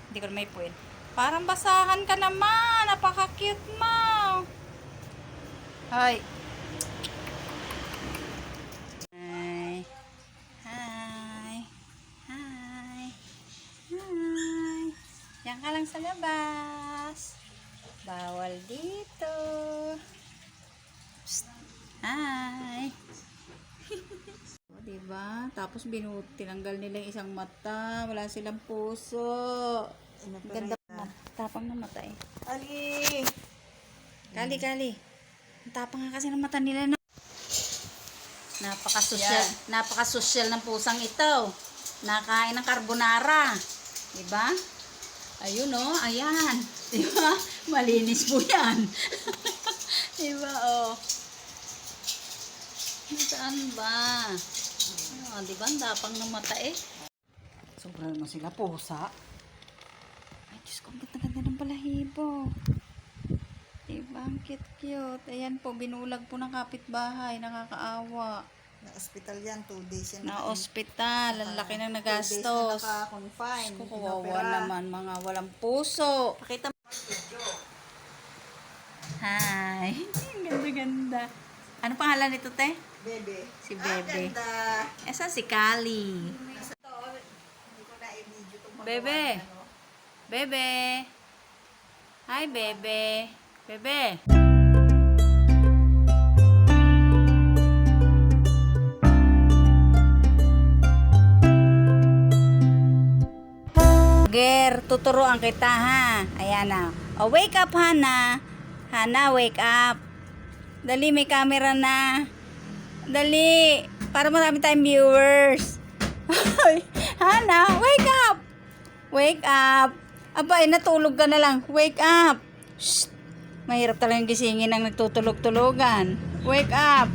Hindi ko na may puwin. Parang basahan ka naman. Napaka-cute mo. Hoy. Hi. Hi. Hi. Hi. Yan ka lang sa labas. Bawal dito. Psst. Hi. O, diba? Tapos tinanggal nila yung isang mata. Wala silang puso. Ang ganda pa. Tapang ng mata eh. Ali! Kali. Ang tapang nga kasi ng mata nila. No? Napaka-social ng pusang ito. Nakain ng carbonara. Diba? Ayun o. Ayan. Diba? Malinis po yan. Diba o. Saan ba? Diba? Ang tapang ng mata eh. Sobrang naman sila pusa. Ay, Diyos ko, ang ganda-ganda ng balahibo. Diba? Ang cute-cute. Ayan po, binulag po ng kapitbahay. Nakakaawa. Na-hospital yan, 2 days yan. Na-hospital. Ang laki ng 2 days na nagastos. naka-confine. Diyos ko, kawawa naman. Mga walang puso. Pakita mo. Hi. Ang ganda-ganda. Ano pangalan nito, te? Bebe. Si Bebe. Ganda. Esa si Kali. Ito, hindi ko na i-video itong Bebe. Bebe. Hi, Bebe. Bebe. Ger, tuturuan kita ha. Ayan na. Oh, wake up, Hana. Hana, wake up. Dali, may camera na. Dali. Para marami tayong viewers. Hana, wake up. Wake up. Aba, natulog ka na lang. Wake up. Shh. Mahirap talagang gisingin ang nagtutulog-tulogan. Wake up.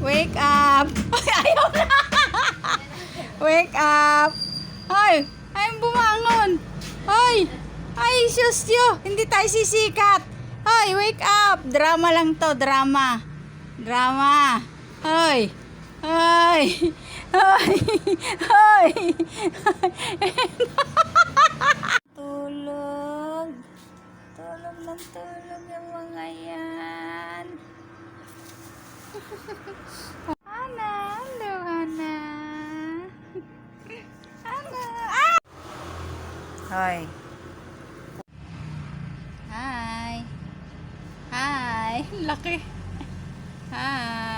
Wake up. Ayaw na. Wake up. Ay, ayun bumangon. Ay, sus yo. Hindi tayo sisikat. Ay, wake up. Drama lang to, drama. Drama. Ay. Ay. Ay. Ay. Tulog. Tulog ng tulog yung mga yan. Ana, hello, Ana. Ana. Ah! Hoy. Hi. Hi. Laki. Hi.